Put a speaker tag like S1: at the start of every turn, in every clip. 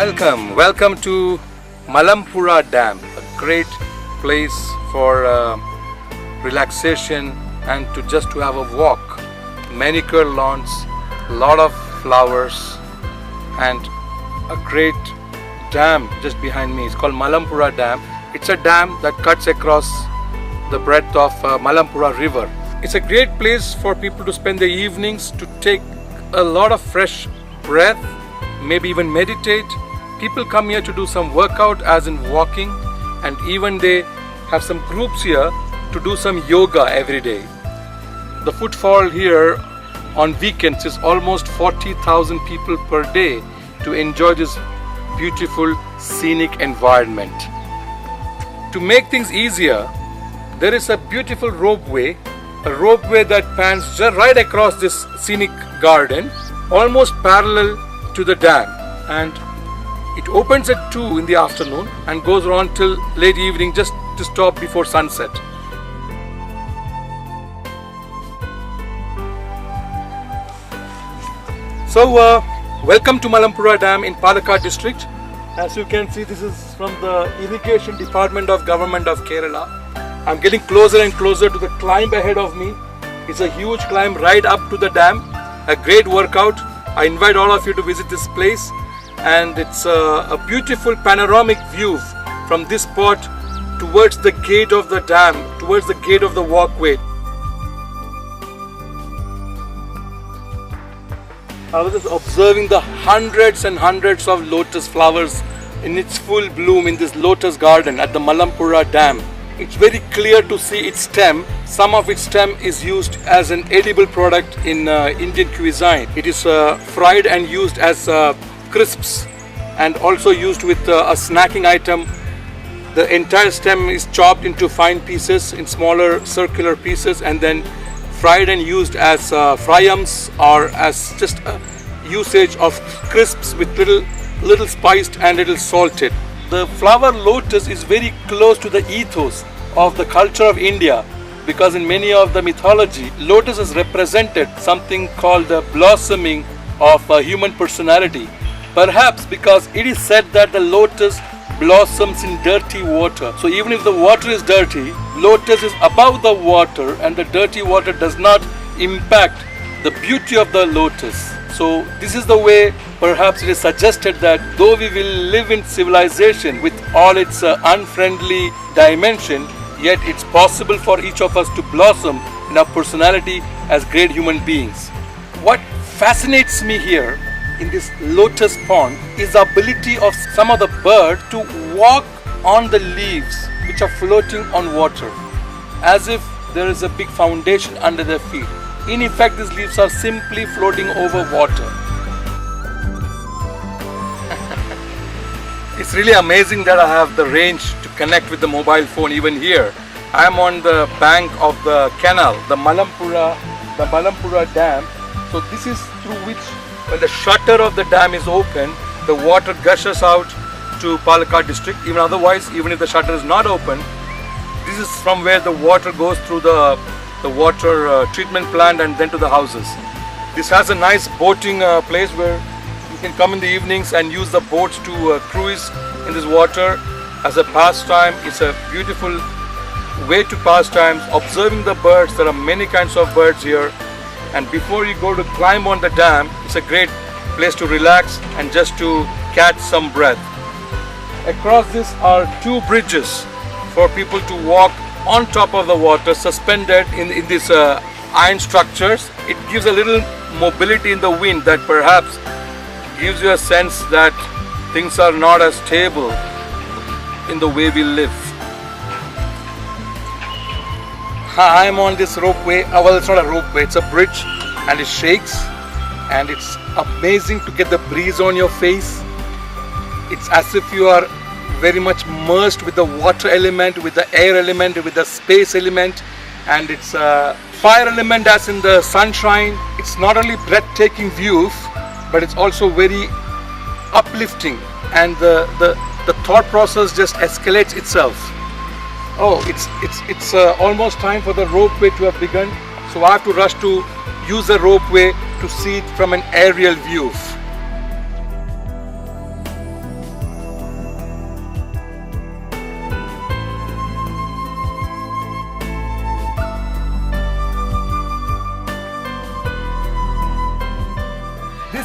S1: Welcome to Malampuzha Dam, a great place for relaxation and to have a walk. Manicured lawns, a lot of flowers, and a great dam just behind me. It's called Malampuzha Dam. It's a dam that cuts across the breadth of Malampuzha River. It's a great place for people to spend their evenings, to take a lot of fresh breath, maybe even meditate. People come here to do some workout, as in walking, and even they have some groups here to do some yoga every day. The footfall here on weekends is almost 40,000 people per day to enjoy this beautiful scenic environment. To make things easier, there is a beautiful ropeway, that pans just right across this scenic garden, almost parallel to the dam, and it opens at 2 in the afternoon and goes on till late evening, just to stop before sunset. So welcome to Malampuzha Dam in Palakkad district. As you can see, this is from the Irrigation Department of Government of Kerala. I'm getting closer and closer to the climb ahead of me. It's a huge climb right up to the dam, a great workout. I invite all of you to visit this place, and it's a beautiful panoramic view from this spot towards the gate of the dam, towards the gate of the walkway. I was just observing the hundreds and hundreds of lotus flowers in its full bloom in this lotus garden at the Malampuzha Dam. It's very clear to see its stem. Some of its stem is used as an edible product in Indian cuisine. It is fried and used as crisps, and also used with a snacking item. The entire stem is chopped into fine pieces, in smaller circular pieces, and then fried and used as fryums, or as just usage of crisps with little spiced and little salted. The flower lotus is very close to the ethos of the culture of India, because in many of the mythology, lotus has represented something called the blossoming of a human personality. Perhaps because it is said that the lotus blossoms in dirty water. So even if the water is dirty, lotus is above the water, and the dirty water does not impact the beauty of the lotus. So this is the way perhaps it is suggested that though we will live in civilization with all its unfriendly dimension, yet it's possible for each of us to blossom in our personality as great human beings. What fascinates me here in this lotus pond is the ability of some of the birds to walk on the leaves which are floating on water, as if there is a big foundation under their feet. In effect, these leaves are simply floating over water. It's really amazing that I have the range to connect with the mobile phone even here. I am on the bank of the canal, the Malampuzha Dam. So this is through which, when the shutter of the dam is open, the water gushes out to Palakkad district. Even if the shutter is not open, this is from where the water goes through the water treatment plant and then to the houses. This has a nice boating place where you can come in the evenings and use the boats to cruise in this water as a pastime. It's a beautiful way to pass times, observing the birds. There are many kinds of birds here, and before you go to climb on the dam, it's a great place to relax and just to catch some breath. Across this are 2 bridges for people to walk on top of the water, suspended in these iron structures. It gives a little mobility in the wind that perhaps gives you a sense that things are not as stable in the way we live. I am on this ropeway. Well, it's not a ropeway, it's a bridge, and it shakes, and it's amazing to get the breeze on your face. It's as if you are very much merged with the water element, with the air element, with the space element, and it's a fire element as in the sunshine. It's not only breathtaking views, but it's also very uplifting, and the thought process just escalates itself. Oh, it's almost time for the ropeway to have begun, so I have to rush to use the ropeway to see it from an aerial view.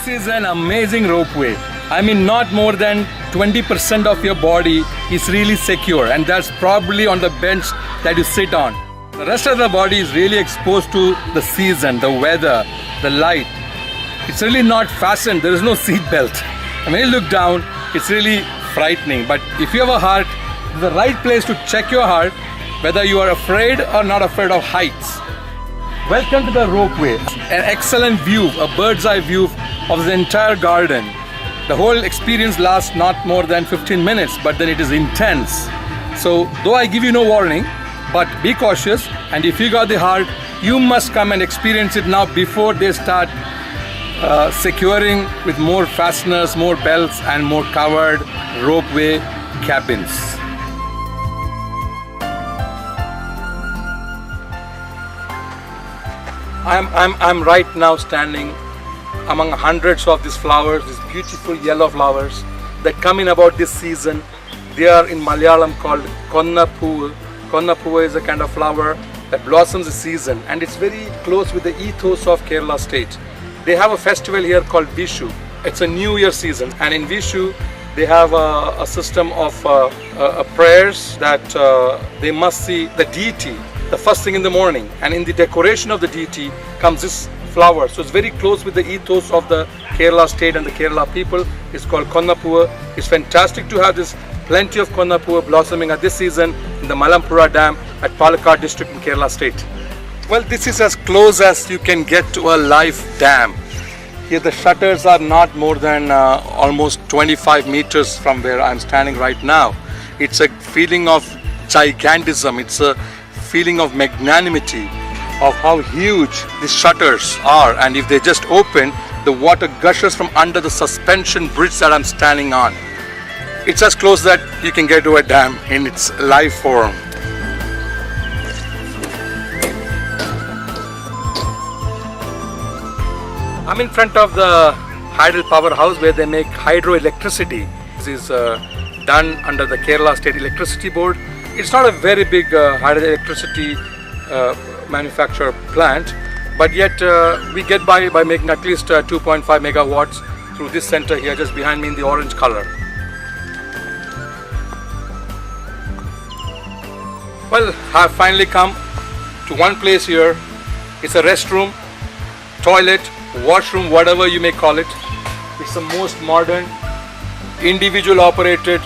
S1: This is an amazing ropeway. I mean, not more than 20% of your body is really secure, and that's probably on the bench that you sit on. The rest of the body is really exposed to the season, the weather, the light. It's really not fastened. There is no seat belt. And when you look down, it's really frightening. But if you have a heart, it's the right place to check your heart, whether you are afraid or not afraid of heights. Welcome to the ropeway. An excellent view, a bird's eye view of the entire garden. The whole experience lasts not more than 15 minutes, but then it is intense. So though I give you no warning, but be cautious, and if you got the heart, you must come and experience it now before they start securing with more fasteners, more belts and more covered ropeway cabins. I'm right now standing among hundreds of these flowers, these beautiful yellow flowers that come in about this season. They are in Malayalam called Konnapu. Konnapu is a kind of flower that blossoms this season, and it's very close with the ethos of Kerala state. They have a festival here called Vishu. It's a New Year season, and in Vishu they have a system of prayers that they must see the deity the first thing in the morning, and in the decoration of the deity comes this flower. So it's very close with the ethos of the Kerala state and the Kerala people. It's called Konnapu. It's fantastic to have this plenty of Konnapu blossoming at this season in the Malampuzha Dam at Palakkad district in Kerala state. Well, this is as close as you can get to a live dam. Here the shutters are not more than almost 25 meters from where I'm standing right now. It's a feeling of gigantism. It's a feeling of magnanimity of how huge these shutters are, and if they just open, the water gushes from under the suspension bridge that I'm standing on. It's as close that you can get to a dam in its live form. I'm in front of the hydel powerhouse where they make hydroelectricity. This is done under the Kerala State Electricity Board. It's not a very big hydroelectricity manufacture plant, but yet we get by making at least 2.5 megawatts through this center here just behind me in the orange color. Well, I've finally come to one place here. It's a restroom, toilet, washroom, whatever you may call it. It's the most modern, individual operated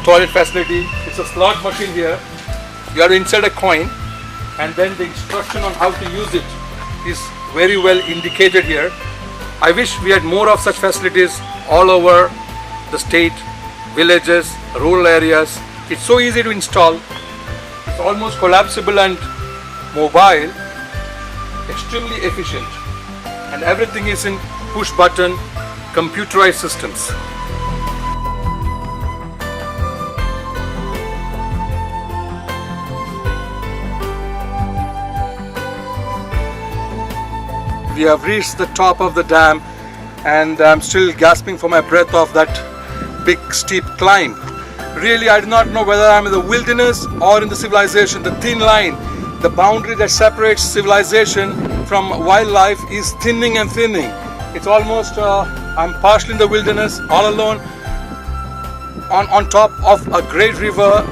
S1: toilet facility. It's a slot machine here. You have to insert a coin, and then the instruction on how to use it is very well indicated here. I wish we had more of such facilities all over the state, villages, rural areas. It's so easy to install. It's almost collapsible and mobile, extremely efficient, and everything is in push button computerized systems. We have reached the top of the dam, and I'm still gasping for my breath of that big steep climb. Really, I do not know whether I'm in the wilderness or in the civilization. The thin line, the boundary that separates civilization from wildlife is thinning and thinning. It's almost, I'm partially in the wilderness, all alone, on top of a great river,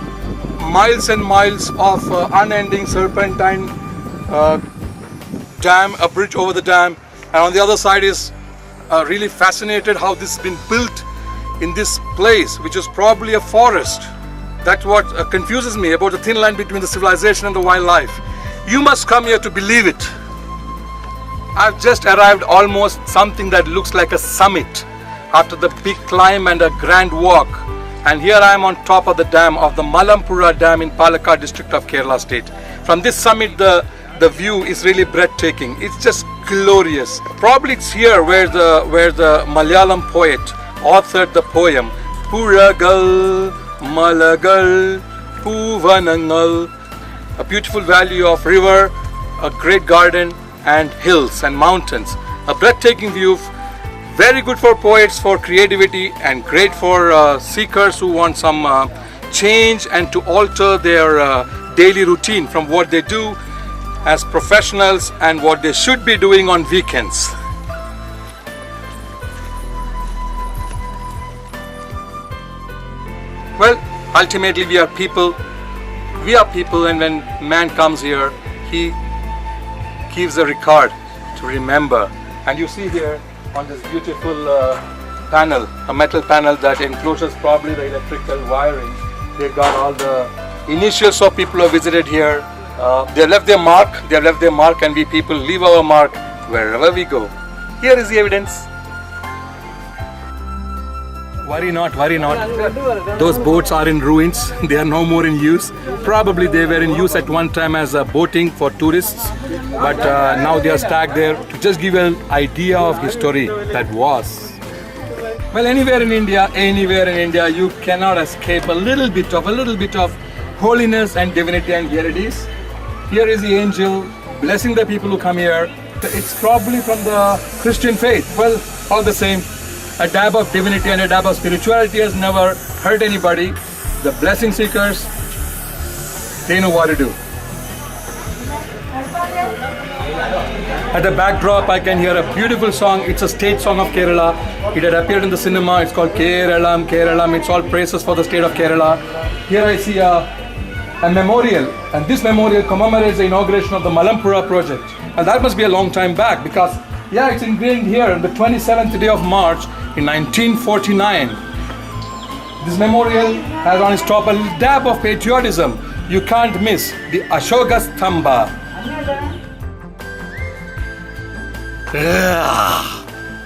S1: miles and miles of unending serpentine dam, a bridge over the dam, and on the other side is really fascinated how this has been built in this place, which is probably a forest. That's what confuses me about the thin line between the civilization and the wildlife. You must come here to believe it. I've just arrived almost something that looks like a summit after the big climb and a grand walk, and here I am on top of the dam of the Malampuzha Dam in Palakkad district of Kerala state. From this summit the view is really breathtaking. It's just glorious. Probably it's here where the Malayalam poet authored the poem Puragal Malagal Puvanangal, a beautiful valley of river, a great garden and hills and mountains. A breathtaking view, very good for poets, for creativity, and great for seekers who want some change and to alter their daily routine from what they do as professionals and what they should be doing on weekends. Ultimately, we are people. We are people, and when man comes here, he gives a record to remember. And you see here on this beautiful panel, a metal panel that encloses probably the electrical wiring. They got all the initials of people who visited here. They left their mark. They left their mark, and we people leave our mark wherever we go. Here is the evidence. Worry not, worry not. Those boats are in ruins. They are no more in use. Probably they were in use at one time as boating for tourists, but now they are stacked there to just give an idea of history that was. Well, anywhere in India, you cannot escape a little bit of holiness and divinity, and here it is. Here is the angel blessing the people who come here. It's probably from the Christian faith. Well, all the same. A dab of divinity and a dab of spirituality has never hurt anybody. The blessing seekers, they know what to do. At the backdrop, I can hear a beautiful song. It's a state song of Kerala. It had appeared in the cinema. It's called Keralam, Keralam. It's all praises for the state of Kerala. Here I see a memorial, and this memorial commemorates the inauguration of the Malampuzha project. And that must be a long time back, because yeah, it's ingrained here on the 27th day of March in 1949. This memorial has on its top a dab of patriotism. You can't miss the Ashoka Stamba.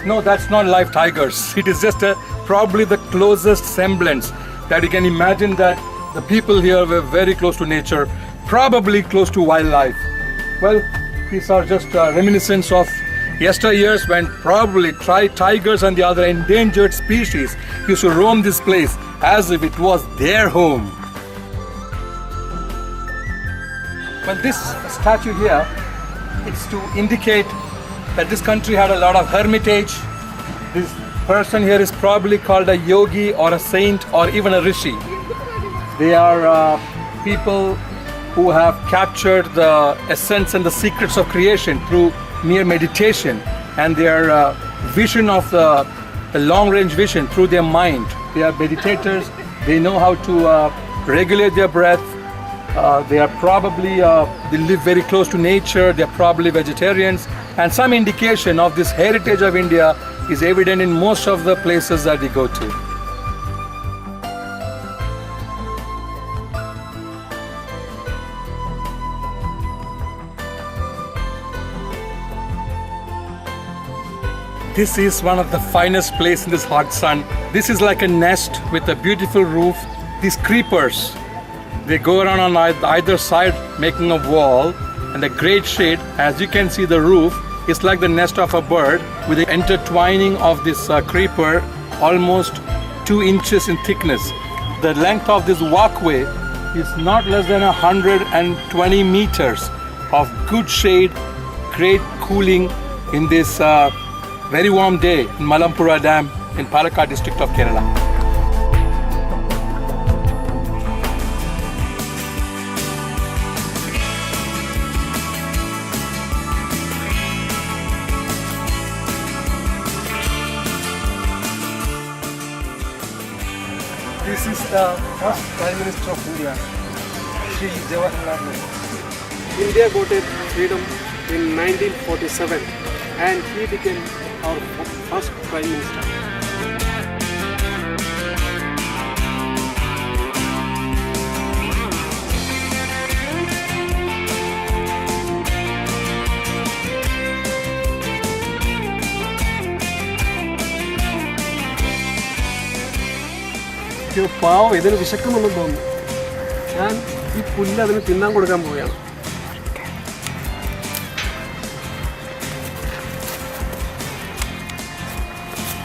S1: No, that's not live tigers. It is just probably the closest semblance that you can imagine, that the people here were very close to nature, probably close to wildlife. Well, these are just reminiscence of yesteryears when probably tigers and the other endangered species used to roam this place as if it was their home. Well, this statue here, it's to indicate that this country had a lot of hermitage. This person here is probably called a yogi or a saint or even a rishi. They are people who have captured the essence and the secrets of creation through mere meditation, and their vision of the long-range vision through their mind. They are meditators. They know how to regulate their breath. They are probably, they live very close to nature. They are probably vegetarians. And some indication of this heritage of India is evident in most of the places that we go to. This is one of the finest places in this hot sun. This is like a nest with a beautiful roof. These creepers, they go around on either side making a wall, and the great shade, as you can see, the roof is like the nest of a bird with the intertwining of this creeper almost 2 inches in thickness. The length of this walkway is not less than 120 meters of good shade, great cooling in this very warm day in Malampuzha Dam in Palakkad district of Kerala. This is the first Prime Minister of India, Shri Jawaharlal Nehru.
S2: India got its freedom in 1947, and he became our first Prime Minister. പാവം ഇതിന് വിശക്കുന്നുണ്ടെന്ന് തോന്നുന്നു. ഞാൻ ഈ പുല്ല് അതിന് തിന്നാൻ കൊടുക്കാൻ പോവുകയാണ്.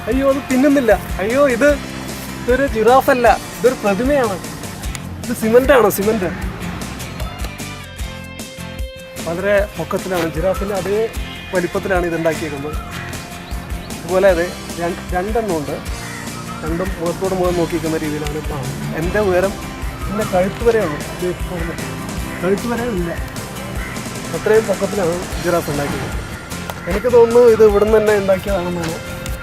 S2: അയ്യോ, അത് തിന്നുന്നില്ല. അയ്യോ, ഇതൊരു ജിറാഫല്ല, ഇതൊരു പ്രതിമയാണ്. ഇത് സിമൻ്റാണോ? സിമൻ്റ്. വളരെ പൊക്കത്തിലാണ്, ജിറാഫിൻ്റെ അതേ വലിപ്പത്തിലാണ് ഇതുണ്ടാക്കിയേക്കുന്നത്. അതുപോലെ അതെ രണ്ടെണ്ണമുണ്ട്. രണ്ടും മുഖത്തോട് മുഖം നോക്കിക്കുന്ന രീതിയിലാണ്. എൻ്റെ ഉയരം പിന്നെ കഴുത്ത് വരെ ഉള്ളൂ. കഴുത്ത് വരെ ഇല്ല, അത്രയും പൊക്കത്തിലാണ് ജിറാഫ് ഉണ്ടാക്കിയത്. എനിക്ക് തോന്നുന്നു ഇത് ഇവിടുന്ന് തന്നെ ഉണ്ടാക്കിയതാണെന്നാണ്.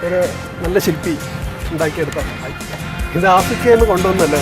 S2: ഒരു നല്ല ശില്പി ഉണ്ടാക്കിയെടുത്ത. ഇത് ആഫ്രിക്കയിൽ നിന്ന് കൊണ്ടുവന്നല്ല.